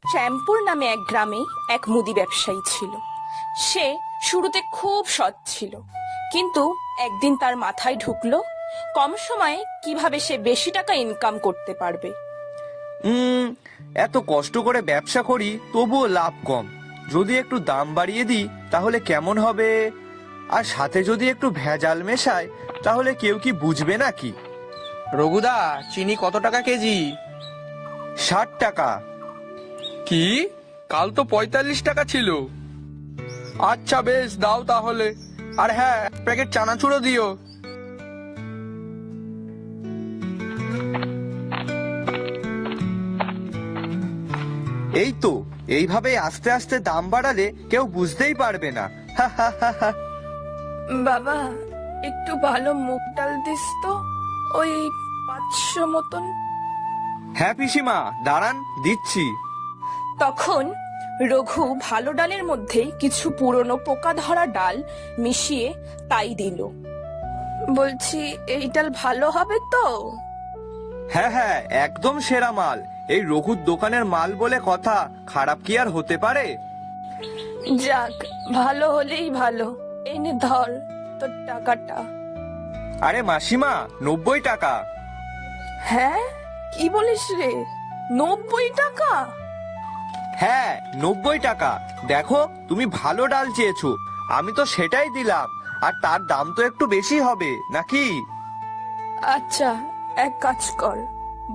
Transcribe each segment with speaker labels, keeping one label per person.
Speaker 1: শ্যামপুর নামে এক গ্রামে এক মুদি ব্যবসায়ী ছিল। সে শুরুতে খুব সৎ ছিল, কিন্তু একদিন তার মাথায় ঢুকলো কম সময়ে কিভাবে সে বেশি টাকা ইনকাম করতে পারবে।
Speaker 2: হুম, এত কষ্ট করে ব্যবসা করি তবুও লাভ কম। যদি একটু দাম বাড়িয়ে দিই তাহলে কেমন হবে? আর সাথে যদি একটু ভেজাল মেশায় তাহলে কেউ কি বুঝবে নাকি?
Speaker 3: রঘুদা, চিনি কত টাকা কেজি?
Speaker 2: 60 টাকা।
Speaker 3: কি? কাল তো 45 টাকা ছিল। আচ্ছা বেশ, দাও তাহলে। আর হ্যাঁ, এক প্যাকেট চানাচুরও দিও।
Speaker 2: এই তো, এইভাবে আস্তে আস্তে দাম বাড়ালে কেউ বুঝতেই পারবে না। হা হা হা হা।
Speaker 1: বাবা, একটু ভালো মুগ ডাল দিস তো, ওই 500 মতন।
Speaker 2: হ্যাঁ পিসিমা, দাঁড়ান, দিচ্ছি।
Speaker 1: তখন রঘু ভালো ডালের মধ্যে কিছু পুরনো পোকা ধরা ডাল মিশিয়ে তাই দিল। বলছি, এই ডাল ভালো হবে তো?
Speaker 2: হ্যাঁ হ্যাঁ, একদম সেরা মাল। এই রঘুর দোকানের মাল বলে কথা, খারাপ কি আর হতে পারে?
Speaker 1: যাক, ভালো হলেই ভালো। এই নে ধর তোর টাকাটা।
Speaker 2: আরে মাসিমা, 90 টাকা।
Speaker 1: হ্যাঁ, কি বলিস রে? 90 টাকা?
Speaker 2: হ্যাঁ, 90 টাকা। দেখো, তুমি ভালো ডাল চেয়েছো, আমি তো সেটাই দিলাম। আর তার দাম তো একটু বেশি হবে নাকি?
Speaker 1: আচ্ছা, এক কাজ কর,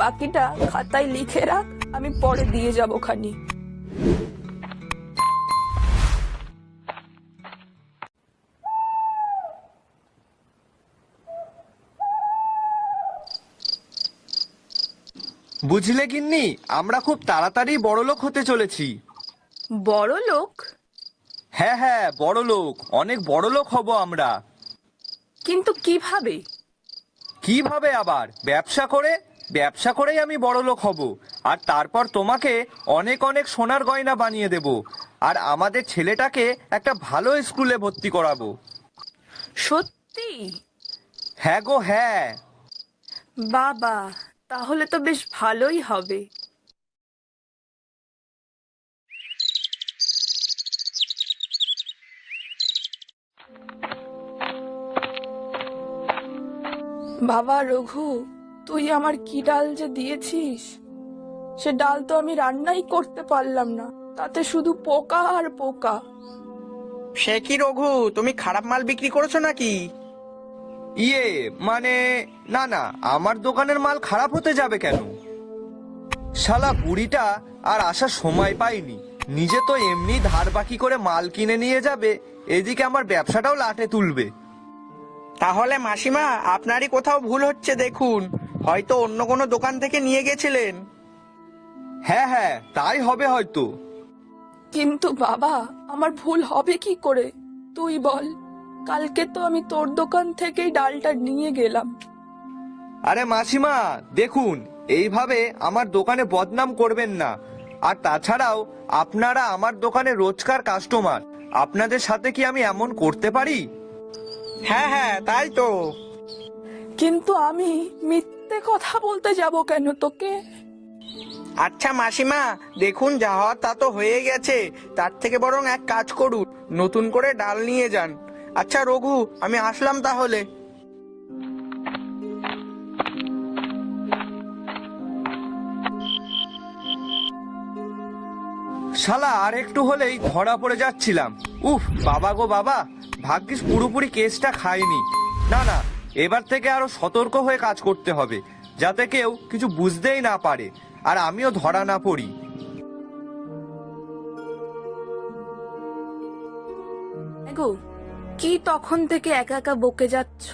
Speaker 1: বাকিটা খাতায় লিখে রাখ, আমি পরে দিয়ে যাবো খানি।
Speaker 2: বুঝলে গিন্নি, আমরা খুব তাড়াতাড়ি বড়লোক হতে চলেছি।
Speaker 1: বড় লোক?
Speaker 2: হ্যাঁ হ্যাঁ, বড়লোক, অনেক বড়লোক হব আমরা।
Speaker 1: কিন্তু কিভাবে?
Speaker 2: কিভাবে আবার? ব্যবসা করে। ব্যবসা করেই আমি বড়লোক হব। আর তারপর তোমাকে অনেক অনেক সোনার গয়না বানিয়ে দেব। আর আমাদের ছেলেটাকে একটা ভালো স্কুলে ভর্তি করাবো।
Speaker 1: সত্যি?
Speaker 2: হ্যাঁ গো হ্যাঁ।
Speaker 1: বাবা, তাহলে তো বেশ ভালোই হবে। বাবা রঘু, তুই আমার কি ডাল যে দিয়েছিস! সে ডাল তো আমি রান্নাই করতে পারলাম না, তাতে শুধু পোকা আর পোকা।
Speaker 3: সে কি রঘু, তুমি খারাপ মাল বিক্রি করেছো নাকি?
Speaker 2: ইয়ে, মানে, না না, আমার দোকানের মাল খারাপ হতে যাবে কেন? শালা বুড়িটা আর আসার সময় পাইনি। নিজে তো এমনি ধার বাকি করে মাল কিনে নিয়ে যাবে, এদিকে আমার ব্যবসাটাও লাটে তুলবে।
Speaker 3: তাহলে মাসিমা, আপনারই কোথাও ভুল হচ্ছে দেখুন। হয়তো অন্য কোনো দোকান থেকে নিয়ে গেছিলেন।
Speaker 2: হ্যাঁ হ্যাঁ, তাই হবে হয়তো।
Speaker 1: কিন্তু বাবা, আমার ভুল হবে কি করে তুই বল? কালকে তো আমি তোর দোকান থেকেই ডালটা নিয়ে গেলাম।
Speaker 2: আরে মাসিমা, দেখুন, এইভাবে আমার দোকানে বদনাম করবেন না। আর তাছাড়াও আপনারা আমার দোকানে রোজকার কাস্টমার, আপনাদের সাথে কি আমি এমন করতে পারি?
Speaker 3: হ্যাঁ হ্যাঁ, তাই তো।
Speaker 1: কিন্তু আমি মিথ্যে কথা বলতে যাব কেন তোকে?
Speaker 3: আচ্ছা মাসিমা, দেখুন, যা হওয়ার তা তো হয়ে গেছে। তার থেকে বরং এক কাজ করুন, নতুন করে ডাল নিয়ে যান। আচ্ছা রঘু, আমি আসলাম তাহলে।
Speaker 2: শালা আর একটু হলেই ধরা পড়ে যাচ্ছিলাম। উফ বাবা গো বাবা, ভাগ্যিস পুরোপুরি কেসটা খাইনি। না না, এবার থেকে আরো সতর্ক হয়ে কাজ করতে হবে, যাতে কেউ কিছু বুঝতেই না পারে আর আমিও ধরা না পড়ি।
Speaker 1: এগো, কি তখন থেকে একা একা বকে যাচ্ছ?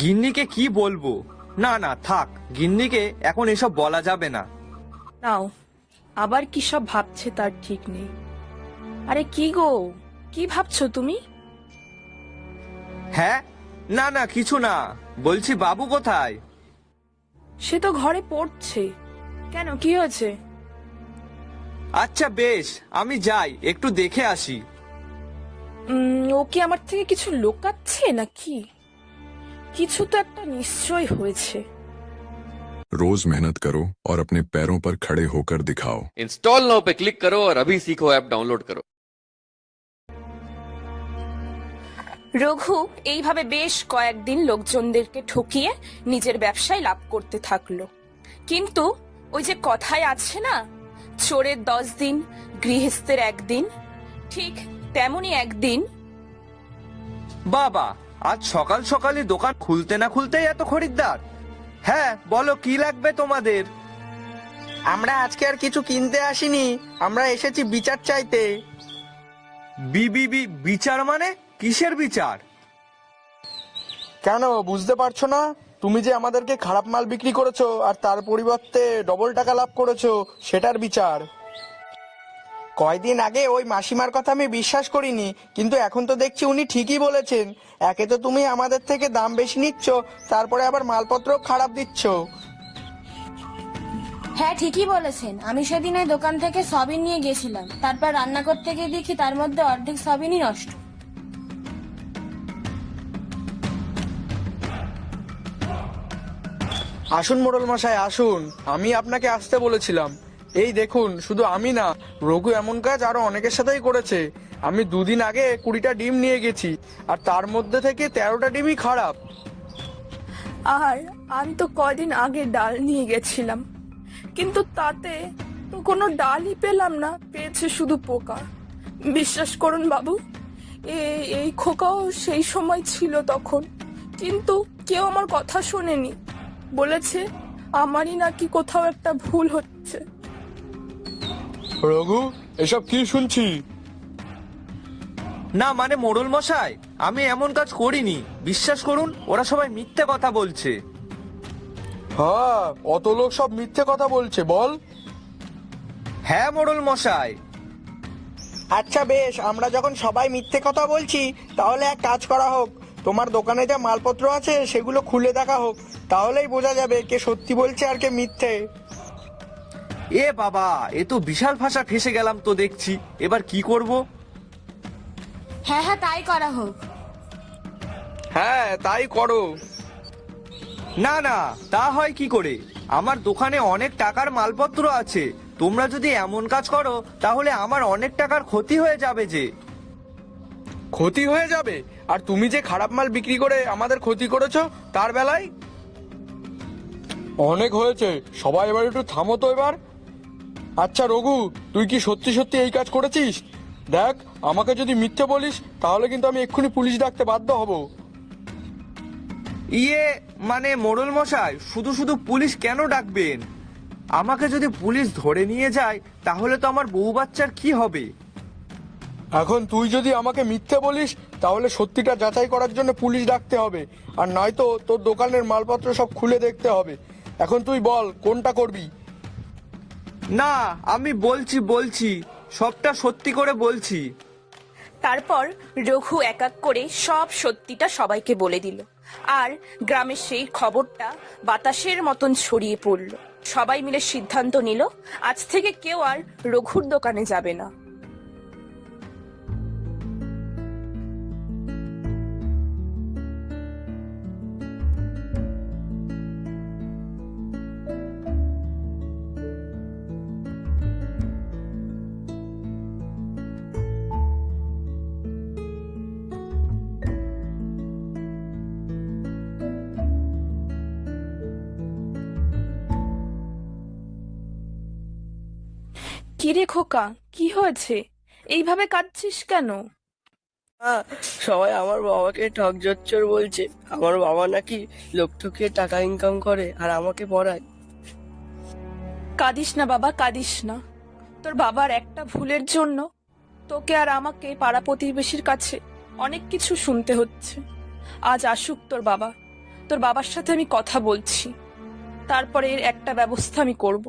Speaker 2: গিন্নিকে কি বলবো? না না, থাক, গিন্নিকে এখন এসব বলা যাবে না।
Speaker 1: নাও, আবার কি সব ভাবছে তার ঠিক নেই। আরে কি গো, কি ভাবছো তুমি?
Speaker 2: হ্যাঁ, না না, কিছু না। বলছি, বাবু কোথায়?
Speaker 1: সে তো ঘরে পড়ছে। কেন, কি হয়েছে?
Speaker 2: আচ্ছা বেশ, আমি যাই, একটু দেখে আসি।
Speaker 1: ও কি আমার থেকে কিছু লুকাচ্ছে নাকি? কিছু তো একটা নিশ্চয় হয়েছে।
Speaker 4: रोज मेहनत करो और अपने पैरों पर खड़े होकर दिखाओ।
Speaker 5: इंस्टॉल नाउ पे क्लिक करो और अभी सीखो ऐप डाउनलोड करो।
Speaker 1: রঘু এইভাবে বেশ কয়েকদিন লোকজনদেরকে ঠকিয়ে নিজের ব্যবসায় লাভ করতে থাকলো। কিন্তু ওই যে কথায় আছে না, চোরের 10 দিন গৃহস্থের একদিন, ঠিক তেমনি একদিন
Speaker 2: বাবা, আজ সকাল সকালই দোকান খুলতে না খুলতেই এত খরিদ্দার। হ্যাঁ বলো, কি লাগবে তোমাদের?
Speaker 3: আমরা আজকে আর কিছু কিনতে আসিনি, আমরা এসেছি বিচার চাইতে।
Speaker 2: বিচার মানে কিসের বিচার?
Speaker 3: কেন বুঝতে পারছো না? তুমি যে আমাদেরকে খারাপ মাল বিক্রি করেছো আর তার পরিবর্তে ডবল টাকা লাভ করেছো, সেটার বিচার। কয়দিন আগে ওই মাসিমার কথা আমি বিশ্বাস করিনি, কিন্তু এখন তো দেখছি উনি ঠিকই বলেছেন। একে তো তুমি আমাদের থেকে দাম বেশি নিচ্ছ, তারপরে আবার মালপত্র খারাপ দিচ্ছ।
Speaker 6: হ্যাঁ ঠিকই বলেছেন। আমি সেদিন ওই দোকান থেকে সয়াবিন নিয়ে গেছিলাম, তারপর রান্না করতে গিয়ে দেখি তার মধ্যে অর্ধেক সয়াবিনই নষ্ট।
Speaker 3: আসুন মোড়ল মশাই আসুন, আমি আপনাকে আসতে বলেছিলাম। এই দেখুন, শুধু আমি না, রঘু এমন কাজ আরো অনেকের সাথেই করেছে। আমি 2 দিন আগে 20টা ডিম নিয়ে গেছি, আর তার মধ্যে থেকে 13টা ডিমই খারাপ।
Speaker 1: আর আমি তো কয়দিন আগে ডাল নিয়ে গেছিলাম, কিন্তু তাতে তো কোনো ডালই পেলাম না, পেয়েছে শুধু পোকা। বিশ্বাস করুন বাবু, এই খোকাও সেই সময় ছিল তখন, কিন্তু কেউ আমার কথা শোনেনি, বলেছে আমারই নাকি কোথাও একটা ভুল হচ্ছে।
Speaker 3: রঘু, এসব কি শুনছি?
Speaker 2: না মানে মোড়ল মশাই, আমি এমন কাজ করিনি, বিশ্বাস করুন, ওরা সবাই মিথ্যে কথা বলছে।
Speaker 3: হ্যাঁ, অত লোক সব মিথ্যে কথা বলছে, বল।
Speaker 2: হ্যাঁ মোড়ল মশাই।
Speaker 3: আচ্ছা বেশ, আমরা যখন সবাই মিথ্যে কথা বলছি, তাহলে এক কাজ করা হোক, তোমার দোকানে যা মালপত্র আছে সেগুলো খুলে দেখা হোক, তাহলেই বোঝা যাবে কে সত্যি বলছে আর কে মিথ্যে।
Speaker 2: এ বাবা, এ তো বিশাল ফাঁসা ফেসে গেলাম তো দেখছি, এবার কি করব?
Speaker 6: হ্যাঁ হ্যাঁ তাই করা হোক।
Speaker 3: হ্যাঁ তাই করো।
Speaker 2: না না, তা হয় কি করে? আমার দোকানে অনেক টাকার মালপত্র আছে, তোমরা যদি এমন কাজ করো তাহলে আমার অনেক টাকার ক্ষতি হয়ে যাবে যে।
Speaker 3: ক্ষতি হয়ে যাবে? আর তুমি যে খারাপ মাল বিক্রি করে আমাদের ক্ষতি করেছো, তার বেলায়? অনেক হয়েছে, সবাই এবার একটু থামো তো এবার। আচ্ছা রঘু, তুই কি সত্যি সত্যি এই কাজ করেছিস? দেখ, আমাকে যদি মিথ্যে বলিস তাহলে কিন্তু আমি এক্ষুনি পুলিশ ডাকতে বাধ্য হব।
Speaker 2: মানে মোড়ল মশাই, শুধু শুধু পুলিশ কেন ডাকবেন? আমাকে যদি পুলিশ ধরে নিয়ে যায় তাহলে তো আমার বউ বাচ্চার কি হবে?
Speaker 3: এখন তুই যদি আমাকে মিথ্যে বলিস তাহলে সত্যিটা যাচাই করার জন্য পুলিশ ডাকতে হবে, আর নয়তো তোর দোকানের মালপত্র সব খুলে দেখতে হবে। এখন তুই বল কোনটা করবি?
Speaker 2: না, আমি বলছি সবটা সত্যি করে বলছি।
Speaker 1: তারপর রঘু এক এক করে সব সত্যিটা সবাইকে বলে দিল, আর গ্রামের সেই খবরটা বাতাসের মতন ছড়িয়ে পড়ল। সবাই মিলে সিদ্ধান্ত নিল আজ থেকে কেউ আর রঘুর দোকানে যাবে না। কিরে খোকা, কি হয়েছে? এইভাবে কাঁদছিস কেন?
Speaker 7: সবাই আমার বাবাকে ঠকজচ্চর বলছে। আমার বাবা নাকি লোক ঠকিয়ে টাকা ইনকাম করে আর আমাকে পড়ায়।
Speaker 1: কাঁদিস না বাবা, কাঁদিস না। তোর বাবার একটা ভুলের জন্য তোকে আর আমাকে পাড়া প্রতিবেশীর কাছে অনেক কিছু শুনতে হচ্ছে। আজ আসুক তোর বাবা, তোর বাবার সাথে আমি কথা বলছি, তারপরে এর একটা ব্যবস্থা আমি করব।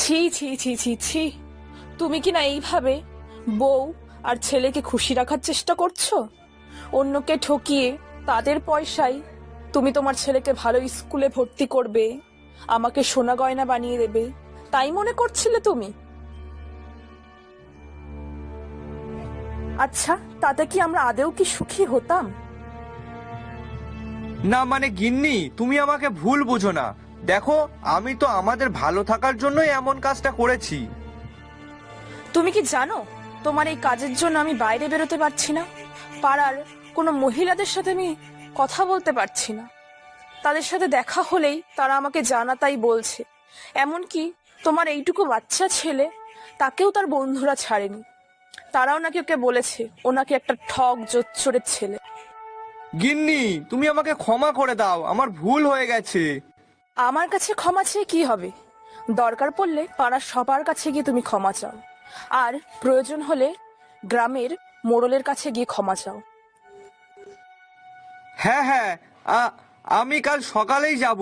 Speaker 1: ছি ছি ছি ছি ছি, তুমি কি না এইভাবে বউ আর ছেলেকে খুশি রাখার চেষ্টা করছো? অন্যকে ঠকিয়ে তাদের পয়সায় তুমি তোমার ছেলেকে ভালো স্কুলে ভর্তি করবে, আমাকে সোনা গয়না বানিয়ে দেবে, তাই মনে করছিলে তুমি? আচ্ছা, তাতে কি আমরা আদেও কি সুখী হতাম?
Speaker 2: না মানে গিন্নি, তুমি আমাকে ভুল বুঝো না। দেখো, আমি তো আমাদের ভালো থাকার জন্যই এমন কাজটা করেছি।
Speaker 1: তুমি কি জানো তোমার এই কাজের জন্য আমি বাইরে বেরোতে পারছি না, পাড়ার কোনো মহিলাদের সাথে আমি কথা বলতে পারছি না, তাদের সাথে দেখা হলেই তারা আমাকে জানা তাই বলছে। এমনকি তোমার এইটুকু বাচ্চা ছেলে, তাকেও তার বন্ধুরা ছাড়েনি, তারাও নাকি ওকে বলেছে ও নাকি একটা ঠক জোচ্চোরের ছেলে।
Speaker 2: গিন্নি, তুমি আমাকে ক্ষমা করে দাও, আমার ভুল হয়ে গেছে।
Speaker 1: আমার কাছে ক্ষমা চেয়ে কি হবে? দরকার পড়লে পাড়ার সবার কাছে গিয়ে তুমি ক্ষমা চাও, আর প্রয়োজন হলে গ্রামের মোড়লের কাছে গিয়ে ক্ষমা চাও।
Speaker 2: হ্যাঁ হ্যাঁ, আমি কাল সকালেই যাব।